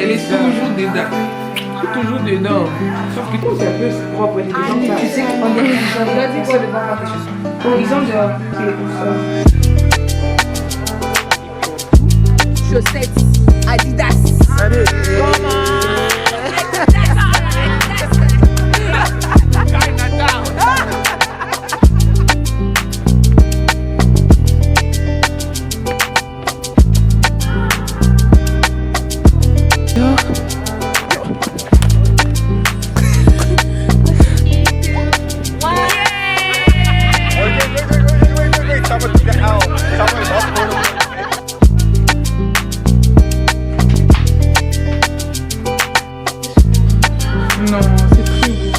elle est toujours dedans. Toujours dedans. Sauf que toi, c'est un peu propre. Tu sais qu'on est là, dis quoi devant moi, ils ont dehors. Chaussettes Adidas. Allez. Non, c'est plus beau.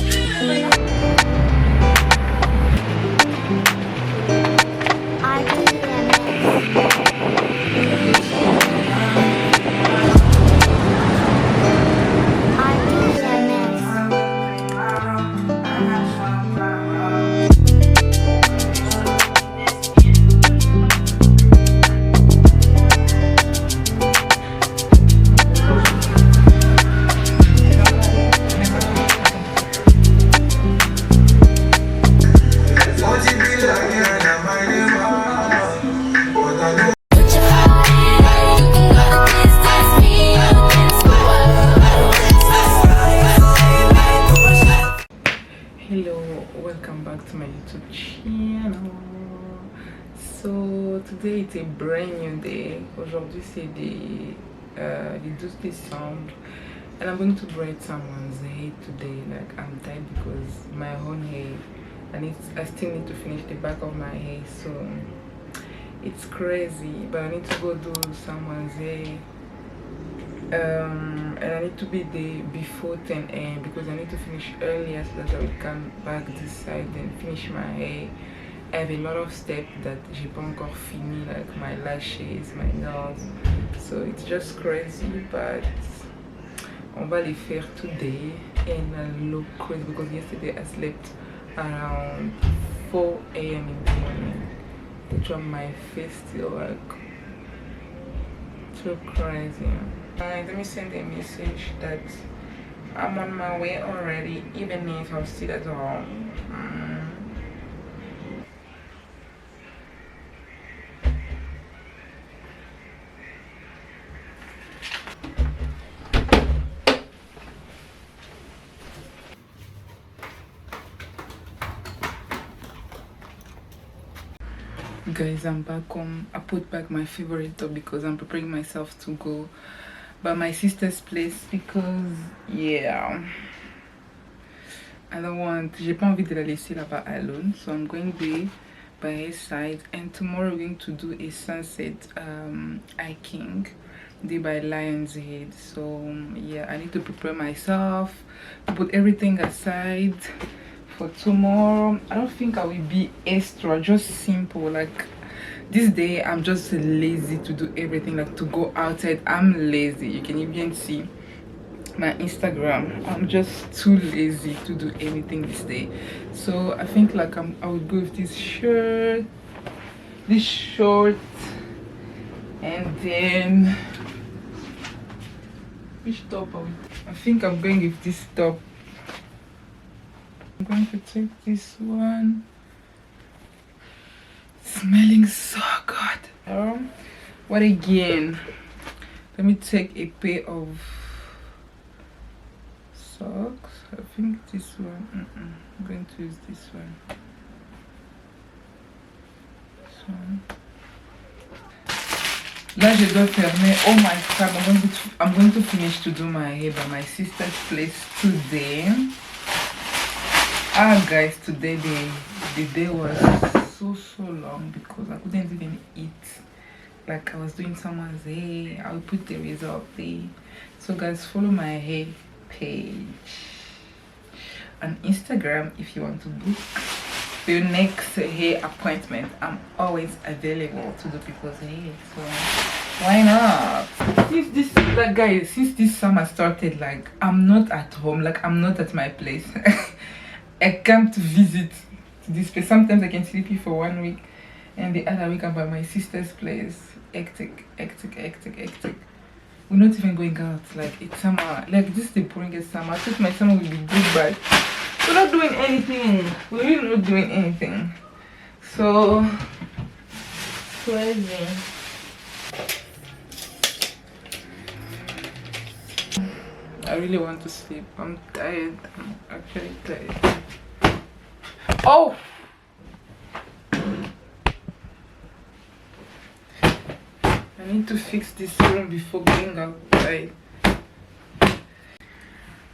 Hello, welcome back to my YouTube channel. So today it's a brand new day. Aujourd'hui c'est le 12 décembre and I'm going to braid someone's hair today. Like I'm tired because my own hair I still need to finish the back of my hair, so it's crazy, but I need to go do someone's hair. And I need to be there before 10 a.m. because I need to finish earlier so that I will come back this side and finish my hair. I have a lot of steps that j'ai pas encore fini, like my lashes, my nails, so it's just crazy, but on va les faire today. And I look crazy because yesterday I slept around 4 a.m. in the morning, which on my face still like so crazy. Let me send a message that I'm on my way already, even if I'm still at home. Guys, I'm back home. I put back my favorite top because I'm preparing myself to go by my sister's place because yeah, I don't want, j'ai pas envie de la laisser là-bas alone, so I'm going there by her side, and tomorrow we're going to do a sunset hiking there by Lion's Head. So yeah, I need to prepare myself, put everything aside for tomorrow. I don't think I will be extra, just simple. Like this day I'm just lazy to do everything, like to go outside. I'm lazy. You can even see my Instagram. I'm just too lazy to do anything this day. So I think like I would go with this shirt, this short, and then which top I think I'm going with this top. I'm going to take this one. Smelling so good. What again? Let me take a pair of socks. I think this one. I'm going to use this one. This one. Là, je dois fermer. Oh my god! I'm going to finish to do my hair by my sister's place today. Ah, guys, today the day was so long because I couldn't even eat. Like I was doing someone's hair. I'll put the result there. So guys, follow my hair page on Instagram if you want to book for your next hair appointment. I'm always available to do people's hair, so why not? Since this summer started, like I'm not at home, like I'm not at my place. I can't visit this place. Sometimes I can sleep here for 1 week and the other week I'm by my sister's place. Hectic. we're not even going out. Like, it's summer. Like, this is the boringest summer. I thought my summer would be good, but we're not doing anything. We're really not doing anything. So crazy. I really want to sleep. I'm tired. I'm actually tired. Oh! I need to fix this room before going outside.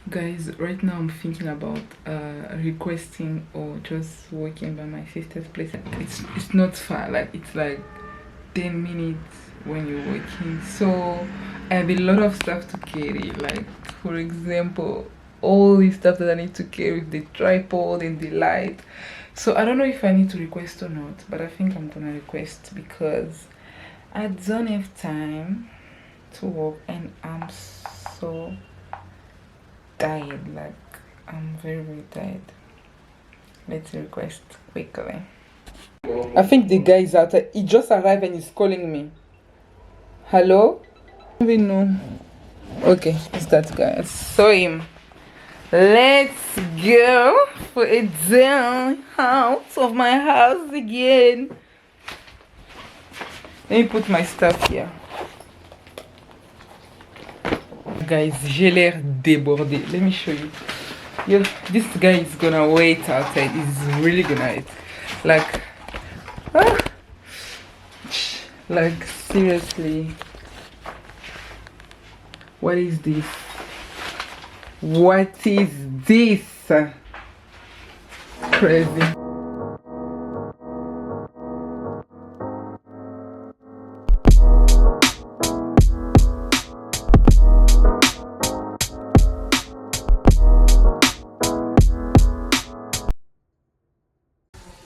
Guys, right now I'm thinking about requesting or just working by my sister's place. It's not far, like it's like 10 minutes when you're working. So I have a lot of stuff to carry, like for example all these stuff that I need to carry with the tripod and the light. So I don't know if I need to request or not, but I think I'm gonna request because I don't have time to work and I'm so tired. Like I'm very tired. Let's request quickly. I think the guy is out. He just arrived and he's calling me. Hello? I don't even know. Okay, it's that guy. I saw him. Let's go for a day out of my house again. Let me put my stuff here. Guys, j'ai l'air débordé. Let me show you. Yo, this guy is gonna wait outside. He's really gonna wait. Like, like seriously. What is this? What is this? Crazy.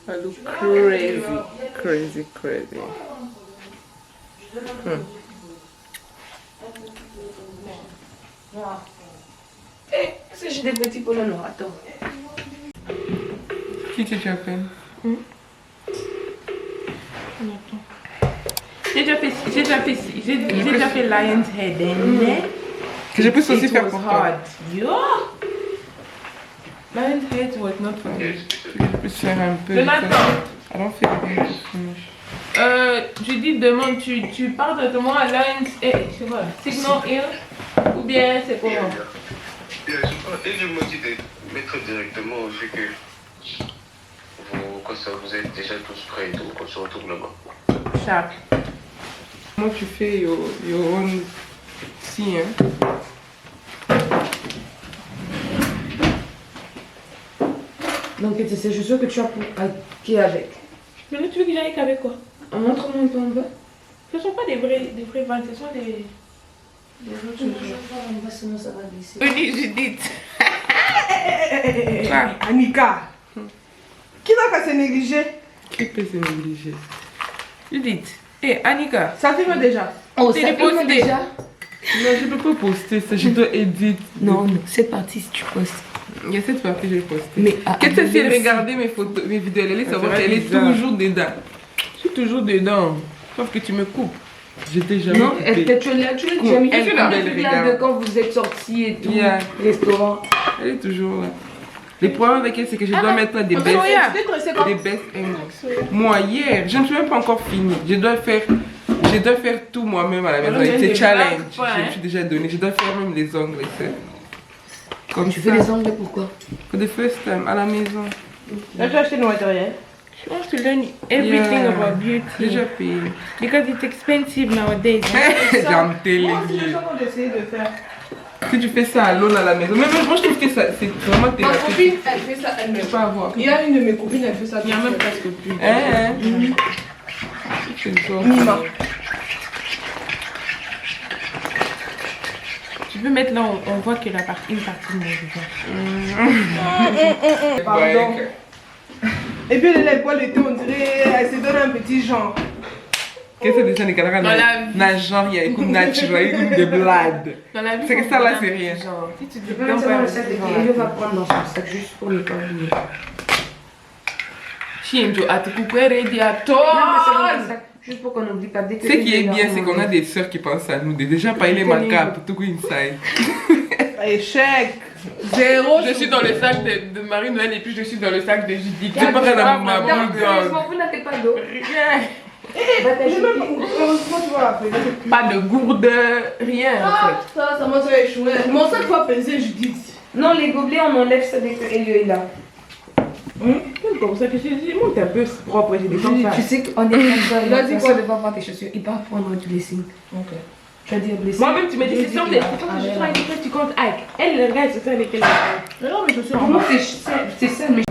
I look crazy. Est-ce que j'ai des petits polos noirs? Attends. Qui que tu appelles? J'ai déjà fait Lion's Head and Que je puisse aussi faire pour toi. hard. Yo! Lion's Head was not for me. Je puisse faire un peu. Jonathan, I don't feel like finish. je dis demande, tu pars directement à Lion's Head, c'est quoi? Signal Hill? Ou bien c'est comment? Et je me dis de mettre directement vu que vous êtes déjà tous prêts et tout, qu'on se retrouve là-bas. Chaque. Moi tu fais your own si hein. Donc c'est ces chaussures que tu as pour qui est avec. Mais là tu veux que j'aille avec quoi? Montre-moi un peu en bas. Ce ne sont pas des vrais ventes, ce sont des autres chaussures. Sinon ça va glisser. Oui, Judith. Annika, qui n'a qu'à se négliger? Qui peut se négliger? Judith. Hé, Annika. Ça filme déjà. Oh, ça filme déjà. Non, je peux pas poster ça, je dois éditer. Non, cette partie si tu postes. Il y a cette partie que j'ai postée. Mais Qu'est-ce que si elle regardait mes photos, mes vidéos, elle allait savoir qu'elle est toujours dedans. Je suis toujours dedans. Sauf que tu me coupes. J'étais jamais non, coupée. tu l'as mis Elle, sur quand le elle film regarde. de quand vous êtes sortis et tout, Yeah. restaurant. Elle est toujours là. Le problème avec elle, c'est que je dois mettre des best angles. Moi, hier, je ne suis même pas encore fini. Je dois faire tout moi-même à la maison. C'est challenge. Je me suis déjà donné. Je dois faire même les ongles. Comme Tu fais les ongles pourquoi? For the first time, à la maison. Là, tu as acheté le matériel. She wants to learn everything about beauty. Déjà payé. Because it's expensive nowadays. J'en télé. Moi, c'est le genre d'essayer de faire. Si tu fais ça alone à la maison. Mais moi, je trouve que ça, c'est vraiment Ma thérapeutique. copine, elle fait ça elle-même. Je peux pas avoir. Il y a une de mes copines, elle fait ça. Il y a même presque plus. C'est le genre. Mima. Tu peux mettre là, on voit que une partie de mon visage. Pardon. Et puis elle a les poils d'été, on dirait, elle se donne un petit genre. Qu'est-ce que c'est des Canadiens? Dans la vie. Na genre, il y a une coupe naturelle, une coupe de blade. Dans la vie, C'est que faut ça là, faire c'est un rien. petit genre. Si tu Je dis peux mettre ça dans le sac de thé. Elle va prendre dans son sac juste pour ne pas oublier. Chienjo, à te couper Non, mais c'est dans le radiateur. sac. Juste pour qu'on n'oublie pas. Dès que Ce qui est bien, c'est qu'on a des sœurs qui pensent à nous. Déjà, pas les manquables, tout inside. Échec. 0. Je suis dans le sac de Marie-Noël et puis je suis dans le sac de Judith. C'est pas grave, ma sérieusement, vous n'avez pas d'eau. Rien. Heureusement, tu vas rappeler. Pas de gourde, rien en fait. Ça m'a échoué. Mon sac va peser, je dis. Non, les gobelets, on enlève ça dès que Elio est là. Comme ça que je dis, moi t'es un peu propre, j'ai des enfants. Tu sais qu'on est comme ça. Il a dit quoi? De pas voir tes chaussures. Il va prendre du blessing. Ok. Tu vas dire blessing. Moi-même, tu me dis, c'est sur les chaussures avec lesquelles tu comptes Ike. Elle, le gars, c'est sur lesquelles Mais non, mais je suis en Moi, bas. c'est ça, mais.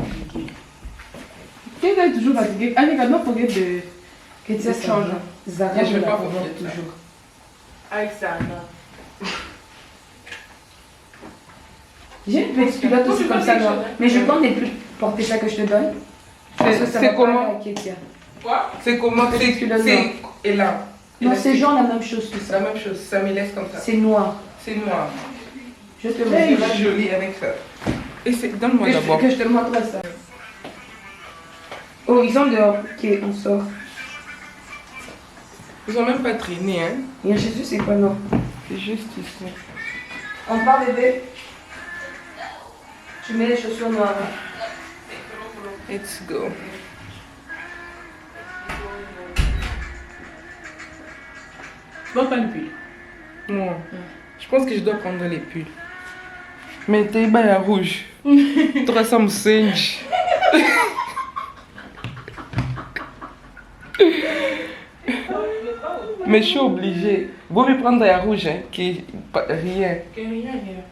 Quelqu'un est toujours fatigué. Annika, don't forget de. Que tu changes. Zara, Je vais la pas comprends forget ça. toujours. Avec ça, non. J'ai une petite culotte aussi comme ça, non. Mais je compte ne plus porter ça que je te donne. Parce que ça C'est va comment? pas avec Kétia. Quoi? C'est comment? C'est. Et là. Non, c'est genre la même chose que C'est ça. la même chose. Ça me laisse comme ça. C'est noir. C'est noir. Je te C'est montre. joli avec ça. Et donne-moi d'abord. Que je te montre ça. Oh, ils sont dehors. Ok, on sort. Ils ont même pas traîné, hein. Et Jésus, c'est quoi, non? C'est juste ici. On part, bébé. Tu mets les chaussures noires. Let's go. Tu vois pas le pull? Moi, je pense que je dois prendre les pulls. Mais t'es bail à rouge. Tu ressembles singe. Mais je suis obligée. Vous me prendre à rouge, hein, qui rien. Que rien, rien.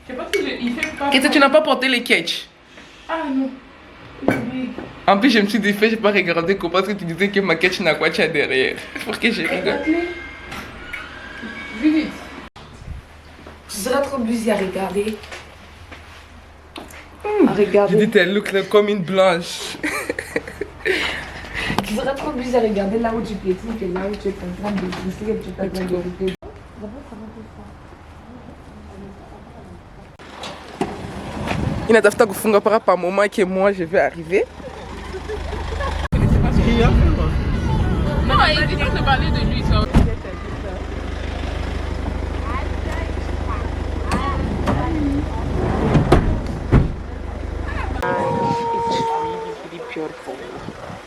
Je sais pas si il fait pas. Et tu n'as pas porté les catchs. Ah non. Oui. En plus, je me suis dit, je n'ai pas regardé comment parce que tu disais que ma catch n'a quoi derrière. Pour que je rigole. Vite. Tu seras trop busy à regarder. À Je regarder. dis, elle look là comme une blanche. Tu seras trop busy à regarder là où tu piétines que là où tu es en train de glisser que tu es en train de goûter. Inatafuta kufunga para par moment que moi je vais arriver. Non, il est en train de parler de lui, ça.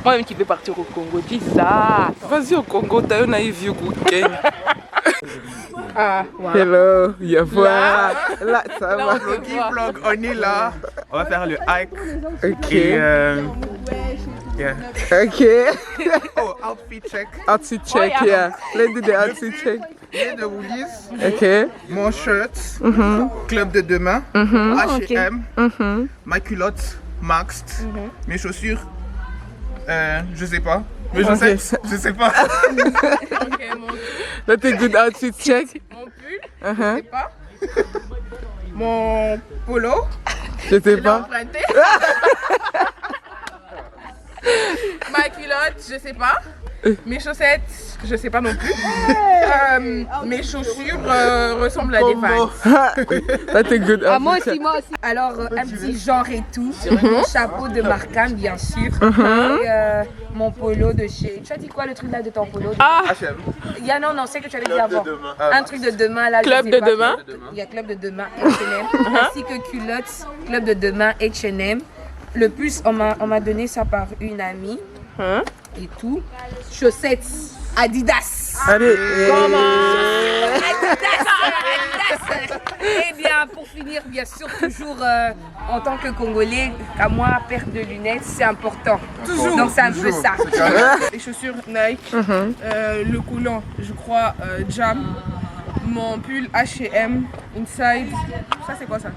Moi-même qui vais partir au Congo, dis ça. Vas-y au Congo, t'as un vieux Kenya. Ah, voilà. Hello, Yavoa. Là, ça va. Vlog, on est là. On va faire le hike. Ok. Et yeah. Ok. Oh, outfit check. Outfit check, yeah. Let's do the outfit check. J'ai de hoodies. Ok. Mon shirt. Club de demain. H&M. Ma culotte. Maxed. Mes chaussures. Je sais pas. Mes chaussettes. Je sais pas. Ok, mon That's a good outfit check. Mon pull, Uh-huh. je sais pas. Mon polo, Je sais je l'ai pas. emprunté. Ma culotte, je sais pas. Mes chaussettes, je sais pas non plus. Mes chaussures ressemblent à des vagues. That's a good outfit Moi check. aussi, moi aussi. Alors, un petit genre et tout. Mon chapeau de Markham, bien sûr. Et, mon polo de chez. Tu as dit quoi le truc là de ton polo? H&M. Il y a non, c'est que tu avais dit avant. Un truc de demain là. je Club sais de pas. demain. Il y a Club de demain, H&M. Ainsi que culottes, Club de demain, H&M. Le plus, on m'a donné ça par une amie. Et tout. Chaussettes, Adidas. Allez. Adidas. Et bien, pour finir, bien sûr, toujours en tant que Congolais, à moi, perte de lunettes, c'est important. Toujours. Donc c'est un peu ça. Les chaussures Nike. Le coulant, je crois, Jam. Mon pull H&M, Inside. Ça, c'est quoi ça?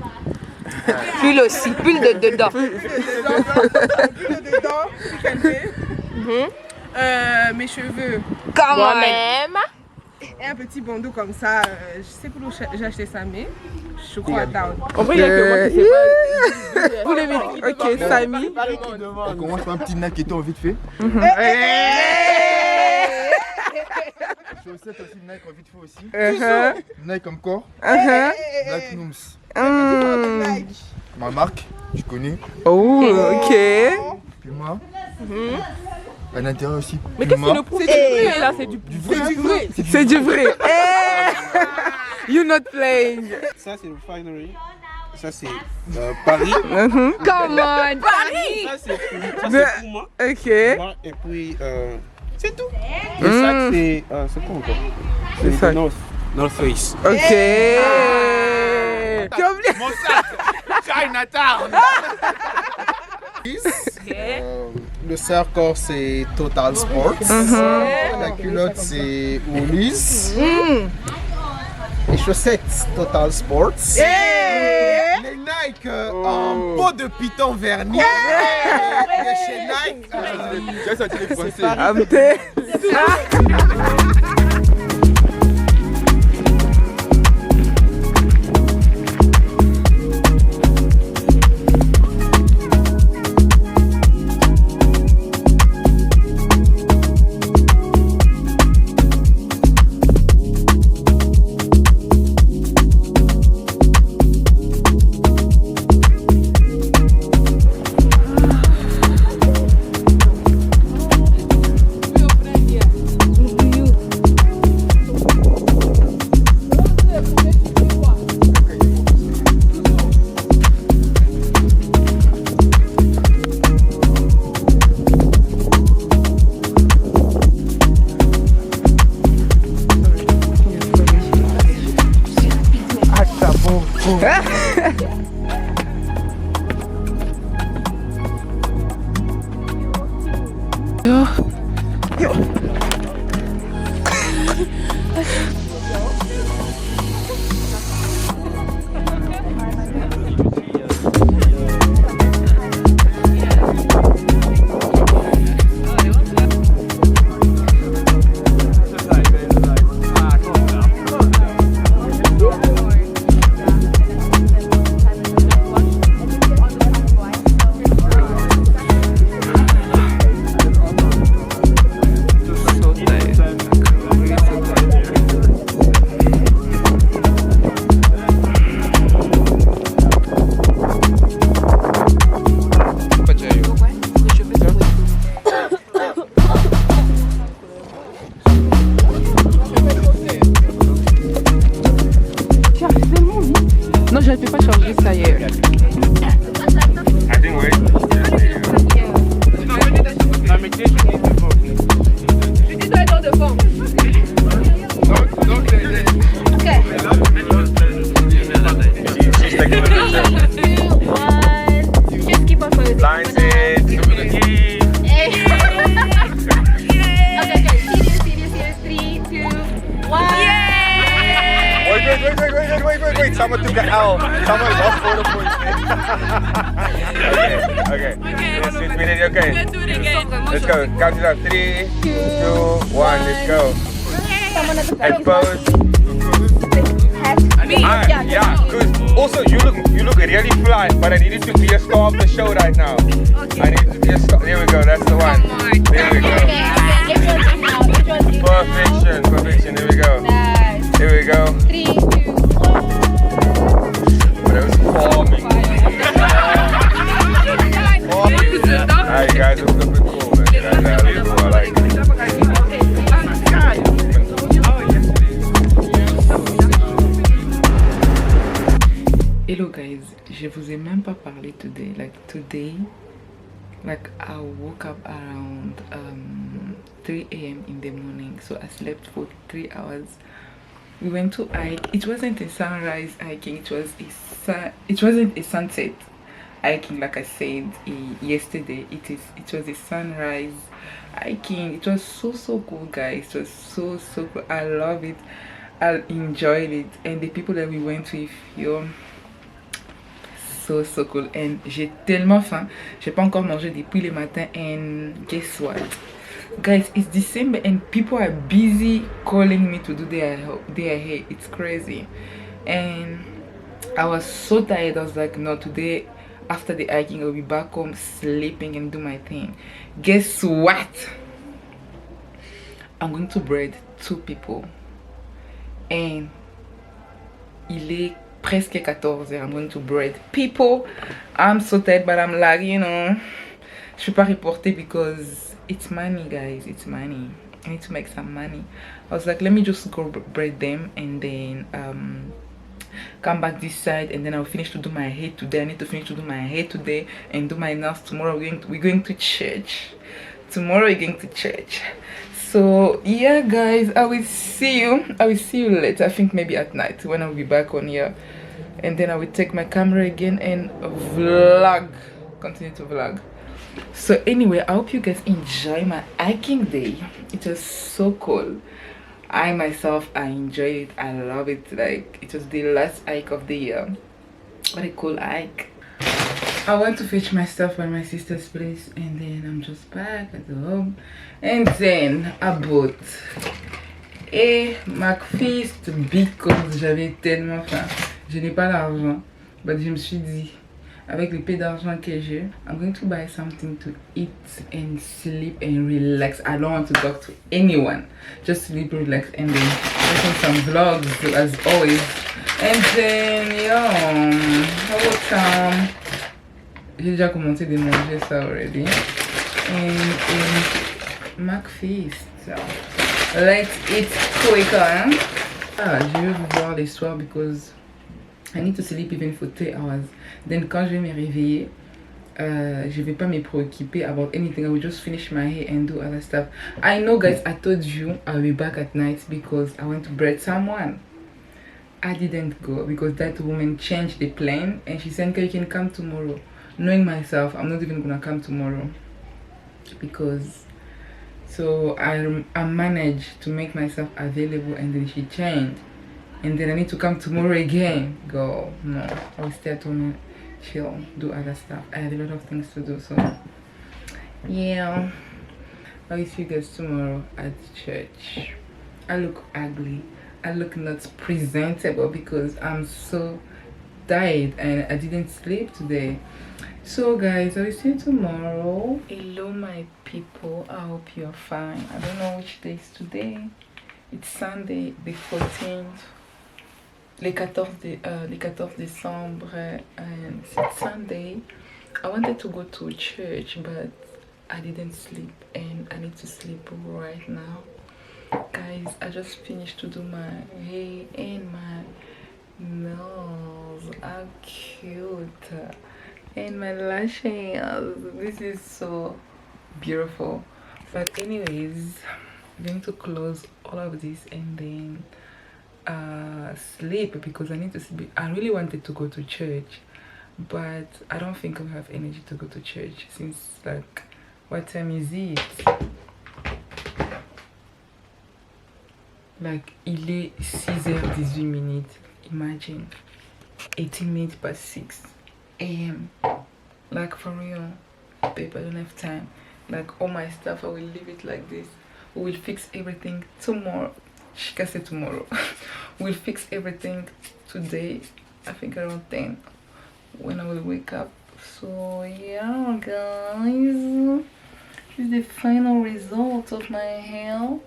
Pull aussi, pull de dedans. Pull de dedans. Mes cheveux. Quand Moi-même. Et un petit bandeau comme ça. Je sais plus où j'ai acheté ça, mais je crois à Down. En vrai, il y a que moi qui sais pas. Vous les ok, Samy. On commence par un petit Nike et tout vite fait. Chaussettes aussi, Nike en vite fait aussi. Nike comme corps. Nike Nooms. Ma marque, tu connais. Oh, ok. Puma. À l'intérieur aussi. Mais qu'est-ce que le prouve? C'est du vrai, là, c'est du vrai. C'est du vrai. You're not playing. Ça, c'est le finery. Ça, c'est Paris. Come on. Paris. Ça, c'est pour moi. Ok. Et puis, c'est tout. Le sac, c'est quoi encore? C'est le North Face. Ok. Tu as oublié? Mon sac, Chinatown. Le surfcore, c'est Total Sports. La culotte, c'est Woolies. Les chaussettes, Total Sports. Les Nike en peau de python vernis. Et chez Nike, c'est Paris. Wait, someone took an L. Someone lost 4 points. Okay. Let's repeat it. Okay. Let's do it again. Let's go. Count it up. 3, 2, 1. Let's go. And pose. Yeah. Cause also you look really fly, but I need it to be a star of the show right now. I need it to be a star. There we go. That's the one. There we go. Perfection. There we go. Here we go. 3, 2, 1. That was forming. Alright, guys, it was a bit cool, man. I like it. Hello guys, je vous ai même pas parlé today. Like I woke up around 3 a.m. in the morning, so I slept for 3 hours. We went to hike. It wasn't a sunrise hiking, it wasn't a sunset hiking like I said yesterday. It was a sunrise hiking. It was so cool, guys. It was so cool. I love it. I enjoyed it, and the people that we went with, so cool. And j'ai tellement faim. J'ai pas encore mangé depuis le matin, and guess what, guys, it's December and people are busy calling me to do their hair. It's crazy. And I was so tired. I was like, no, today after the hiking I'll be back home sleeping and do my thing. Guess what, I'm going to braid 2 people, and il est presque 14h. I'm going to braid people. I'm so tired, but I'm like, je peux pas reporter because it's money, guys. It's money. I need to make some money. I was like, let me just go braid them and then come back this side, and then I'll finish to do my hair today. I need to finish to do my hair today and do my nails tomorrow. We're going to church. Tomorrow we're going to church. So yeah, guys, I will see you later. I think maybe at night when I'll be back on here, and then I will take my camera again and vlog, continue to vlog. So anyway, I hope you guys enjoy my hiking day. It was so cool. I myself, I enjoyed it. I love it. Like, it was the last hike of the year. What a cool hike. I went to fetch my stuff at my sister's place, and then I'm just back at the home, and then I bought a McFeast because j'avais tellement faim. Je n'ai pas l'argent, but je me suis dit, avec le peu d'argent que j'ai, I'm going to buy something to eat and sleep and relax. I don't want to talk to anyone, just sleep, relax, and then making some vlogs as always. And then yeah, j'ai déjà commencé de manger ça already. And McFeast, so let's eat quicker, hein? Je vais vous voir les soirs because I need to sleep even for 3 hours. Then quand je vais me réveiller, je vais pas me préoccuper about anything. I will just finish my hair and do other stuff. I know, guys, I told you I'll be back at night because I went to braid someone. I didn't go because that woman changed the plan and she said, okay, you can come tomorrow. Knowing myself, I'm not even gonna come tomorrow because so I managed to make myself available, and then she changed, and then I need to come tomorrow again. Go, no, I will stay at home, chill, do other stuff. I have a lot of things to do, so yeah. I will see you guys tomorrow at church. I look ugly, I look not presentable because I'm so tired and I didn't sleep today. So guys, I will see you tomorrow. Hello my people, I hope you're fine. I don't know which day is today. It's Sunday the 14th, le 14 décembre, and it's Sunday. I wanted to go to church but I didn't sleep and I need to sleep right now. Guys, I just finished to do my hair and my nails. How cute. And my lashes. This is so beautiful. But anyways, I'm going to close all of this and then sleep because I need to sleep. I really wanted to go to church, but I don't think I'll have energy to go to church since, like, what time is it? Like, il est 6h18. Imagine, 18 minutes past 6 a.m. Like, for real, babe, I don't have time. Like, all my stuff, I will leave it like this. We will fix everything tomorrow. She can say tomorrow. We'll fix everything today, I think around 10 when I will wake up. So yeah, guys, this is the final result of my hair.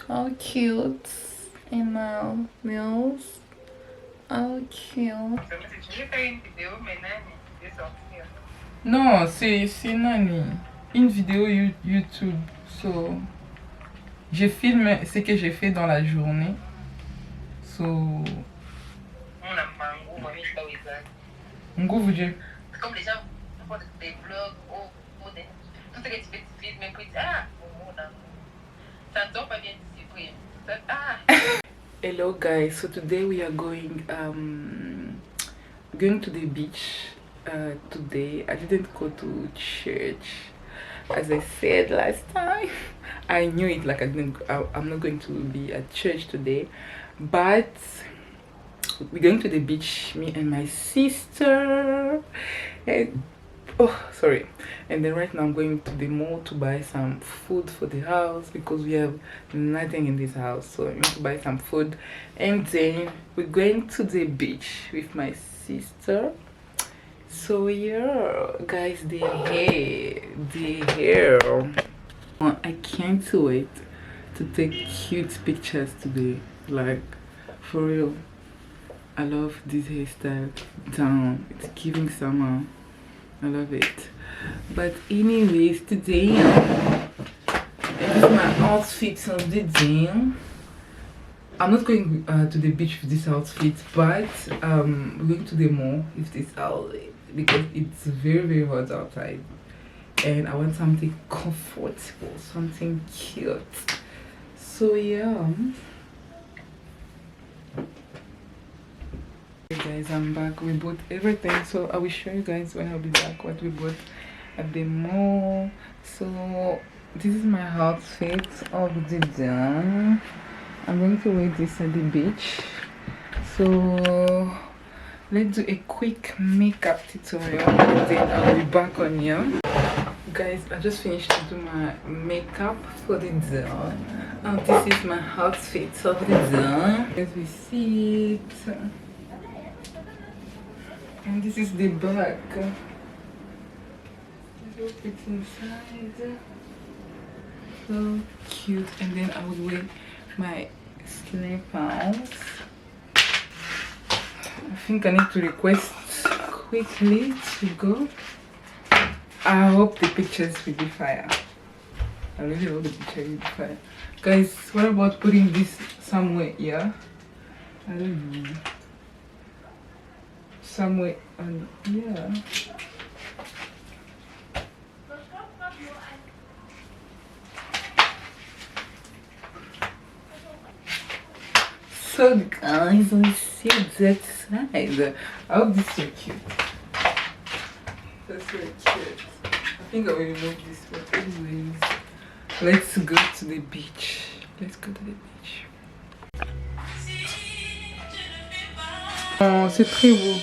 How cute. And my nails. How cute. Non, c'est Nani. Une vidéo YouTube. So, je filme ce que j'ai fait dans la journée. So, nguvu je. Comme les gens font des vlogs, tout ce que tu fais, tu filmes, mais puis ah, ça ne sort pas bien d'ici. Hello guys, so today we are going to the beach. Today I didn't go to church as I said last time. I knew it, like I'm not going to be at church today, but we're going to the beach, me and my sister, and and then right now I'm going to the mall to buy some food for the house because we have nothing in this house. So I'm going to buy some food, and then we're going to the beach with my sister. So yeah, guys, the hair, I can't wait to take cute pictures today. Like, for real, I love this hairstyle down. It's giving summer. I love it. But anyways, today this is my outfit of the day. I'm not going to the beach with this outfit, but we're going to the mall with this outfit because it's very hot outside and I want something comfortable, something cute. So yeah. Hey guys, I'm back. We bought everything, so I will show you guys when I'll be back what we bought at the mall. So this is my outfit of the day. I'm going to wear this at the beach. So let's do a quick makeup tutorial and then I'll be back on here. Guys, I just finished to do my makeup for the day. This is my outfit of the day. As we see it. And this is the back. Look, it's inside. So cute. And then I would wear my slippers. I think I need to request quickly to go. I hope the pictures will be fire. I really hope the picture will be fire. Guys, what about putting this somewhere here? I don't know. Somewhere on here. So guys, let's see that side. I hope this is so cute. That's very cute. I think I will remove this one. Anyways, let's go to the beach. Let's go to the beach. Oh, c'est très beau.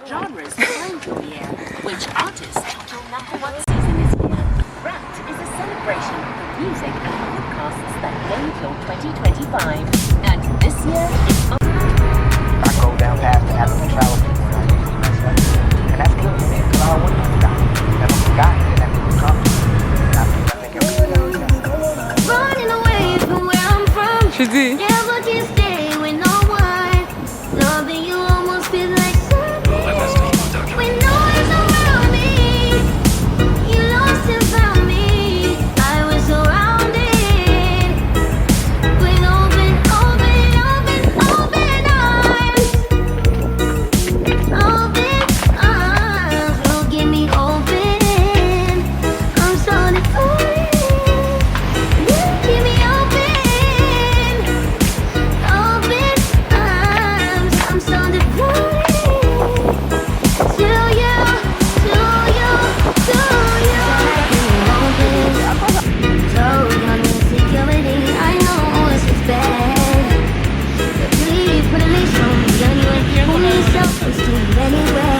Genres behind your year. Which artist took your #1 season this year? Wrapped is a celebration of the music and podcasts that made your 2025. And this year, it's I go down past the African travel people and I usually mess up. And that's good for me because I don't want to forget. Never forgot and that people come. And I think everything else. Running away from where I'm from. Never can stay with no one. Loving you almost feels like something. When no one's around me, you lost and found me. I was surrounded with open arms. Open arms, will get me open. I'm so devoted. You keep me open. Open arms, I'm so devoted. To you, to you, to you. So young insecurity, I know it's just bad. But please put a leash on me anyway. Pull me self-esteem anyway.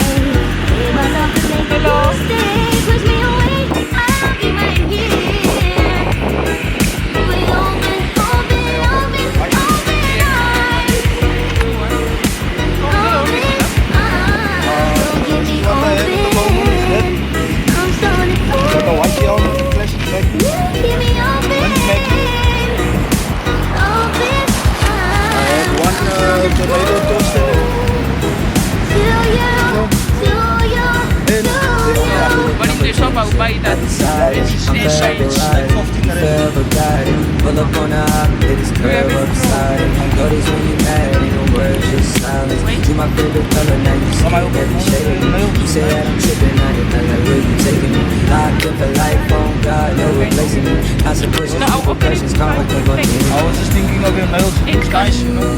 Give myself to make a mistake. Push me away, I'll be right here. With open arms. Don't get me open. I'm so devoted. You keep me open. Open arms. I'm so devoted. But in the shop, I will buy that. Pull up on the hop, niggas curve upside. Notice when you mad, ain't no words, just silence. You my favorite color, now you see every shade of me. You say that I'm tripping, I didn't know that where you taking me. Locked in for life, on God, no replacing me. Constant pushing, repercussions, karma, click on me. I was just thinking of your nails, it's nice, you know.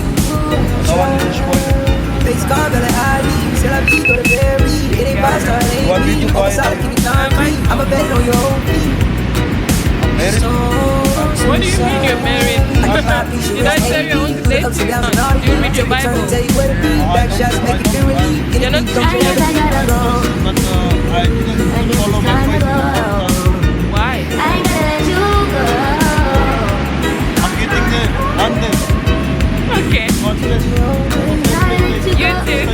No one is spoiling. Face card, got an ID, still I be go to Berry. It ain't five star, it ain't me. Overside, give me concrete. I'm a bet on your own feet. What do you mean you're married? Did I tell you I want to date you? Do you read your Bible? You're not teaching us. I didn't follow my question. Why? I gotta let you go. I'm getting there. I'm there. Okay. God bless you. You too.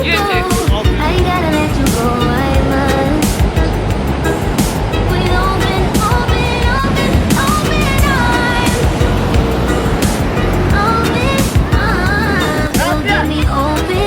You too. I gotta let you go. I must. With open arms. Open arms. Don't get me open.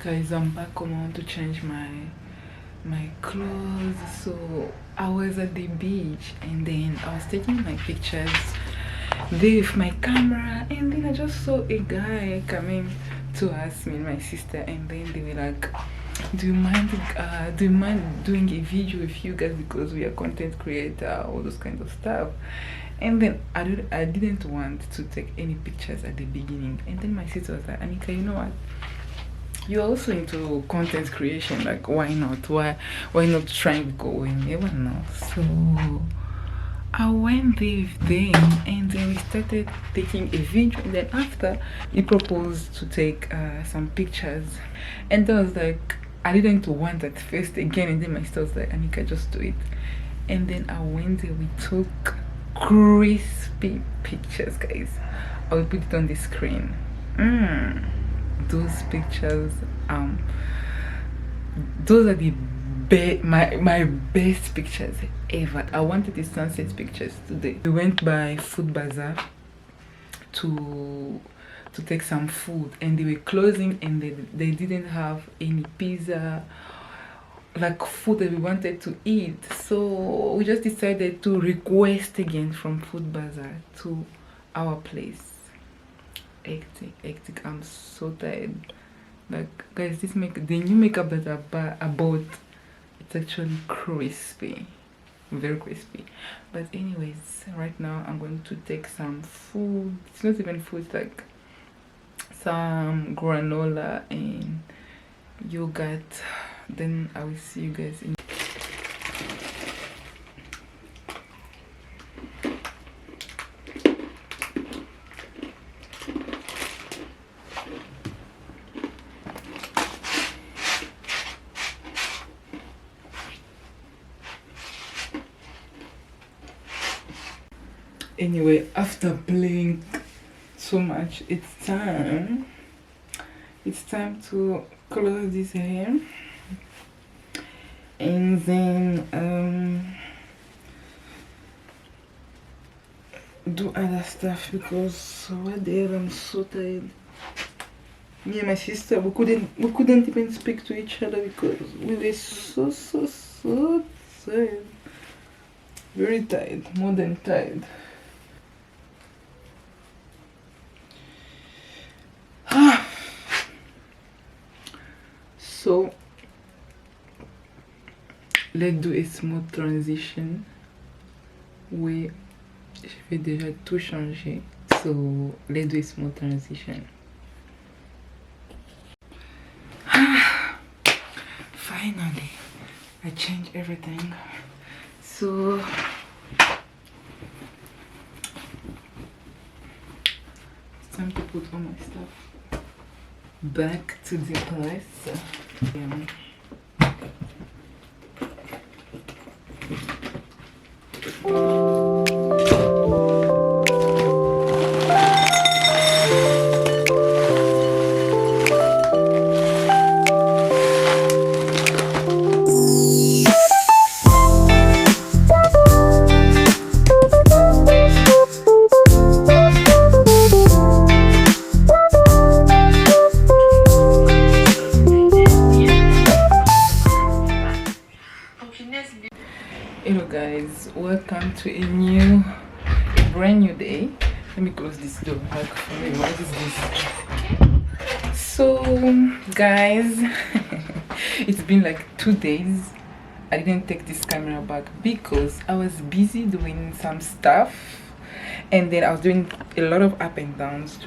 Guys, I'm back home to change my clothes. So I was at the beach and then I was taking my pictures there with my camera, and then I just saw a guy coming to us, me and my sister, and then they were like, do you mind doing a video with you guys because we are content creator, all those kinds of stuff. And then I didn't want to take any pictures at the beginning, and then my sister was like, Anika, you know what, you're also into content creation, like why not try and go in, never know. So I went there with them, and then we started taking a video, and then after he proposed to take some pictures, and I was like, I didn't want at first again, and then my sister was like, Anika, just do it. And then I went there, we took crispy pictures, guys. I will put it on the screen. Those pictures, those are the my best pictures ever. I wanted the sunset pictures today. We went by Food Bazaar to take some food, and they were closing, and they didn't have any pizza, like food that we wanted to eat. So we just decided to request again from Food Bazaar to our place. Hectic. I'm so tired. Like, guys, the new makeup that I bought, it's actually crispy, very crispy. But anyways, right now I'm going to take some food. It's not even food, it's like some granola and yogurt. Then I will see you guys in. Anyway, after playing so much, it's time to close this hair, and then do other stuff, because what the hell, I'm so tired. Me and my sister, we couldn't even speak to each other because we were so tired. Very tired, more than tired. So let's do a smooth transition. Oui, je vais déjà tout changer. So let's do a smooth transition. Finally, I changed everything. So it's time to put all my stuff back to the place. Hello guys, welcome to a brand new day. Let me close this door. Like, what is this? So guys, it's been like 2 days. I didn't take this camera back because I was busy doing some stuff, and then I was doing a lot of up and downs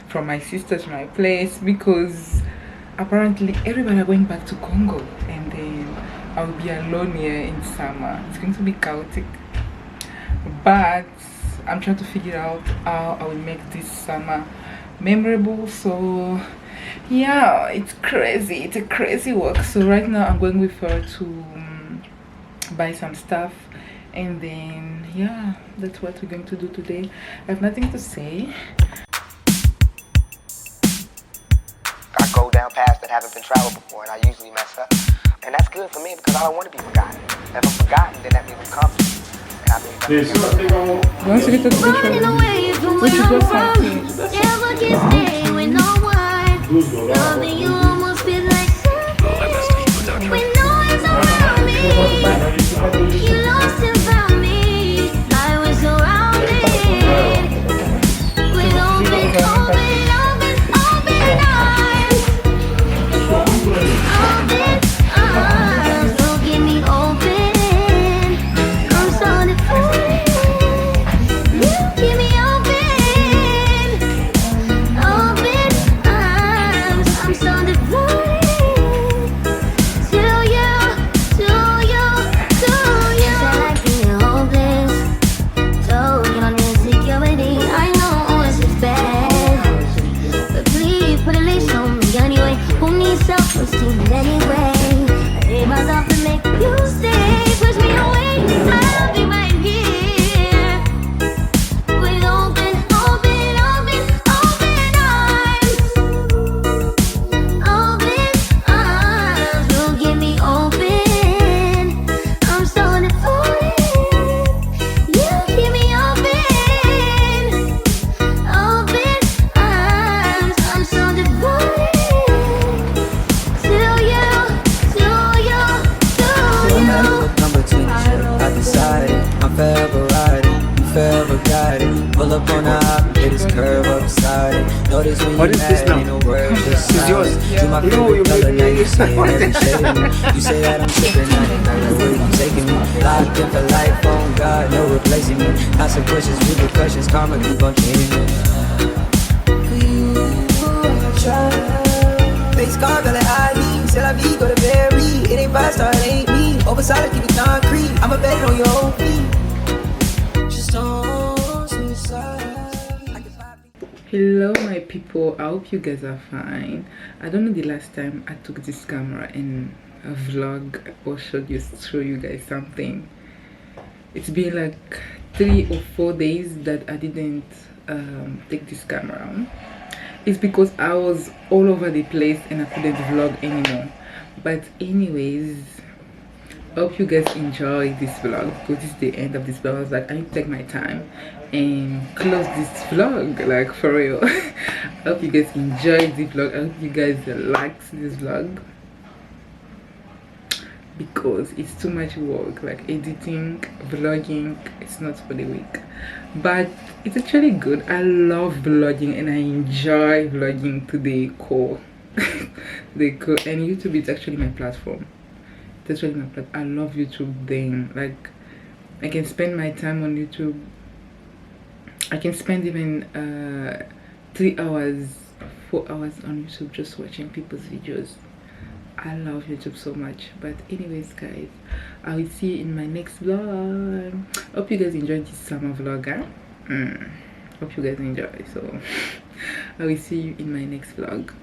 from my sister to my place, because apparently everybody are going back to Congo, and then I will be alone here in summer. It's going to be chaotic, but I'm trying to figure out how I will make this summer memorable. So yeah, it's crazy. It's a crazy work. So right now I'm going with her to buy some stuff, and then yeah, that's what we're going to do today. I have nothing to say. I go down paths that haven't been traveled before, and I usually mess up. And that's good for me because I don't want to be forgotten. If I'm forgotten, then that means I'm comfortable. And I believe that's Once you get to the picture, we should do something. Never can stay with no one. Loving you almost feels up on the hop, hit his curve upside. Notice when you mad, ain't no words, just silence. Do my favorite color, now you saying every shade of me. You say that I'm tripping, I didn't know that where you taking me. Locked in for life, on God, no replacing me. Consequences, repercussions, karma keep on changing me. For you, I try. Face card, got an ID, c'est la vie, go to bury. It ain't 5-star, it ain't me. Over solid, keep it concrete. I'ma bet it on your own feet. Just don't suicide. Hello my people, I hope you guys are fine. I don't know the last time I took this camera in a vlog or show you guys something. It's been like 3 or 4 days that I didn't take this camera. It's because I was all over the place and I couldn't vlog anymore. But anyways, I hope you guys enjoy this vlog because this is the end of this vlog. I was like, I need to take my time and close this vlog, like for real. I hope you guys enjoyed the vlog. I hope you guys liked this vlog because it's too much work, like editing, vlogging. It's not for the week, but it's actually good. I love vlogging and I enjoy vlogging to the core. And YouTube is actually my platform. That's really my platform. I love YouTube. Then like I can spend my time on YouTube. I can spend even 3 hours, 4 hours on YouTube just watching people's videos. I love YouTube so much. But anyways guys, I will see you in my next vlog. Hope you guys enjoyed this summer vlog, huh? Hope you guys enjoy. So I will see you in my next vlog.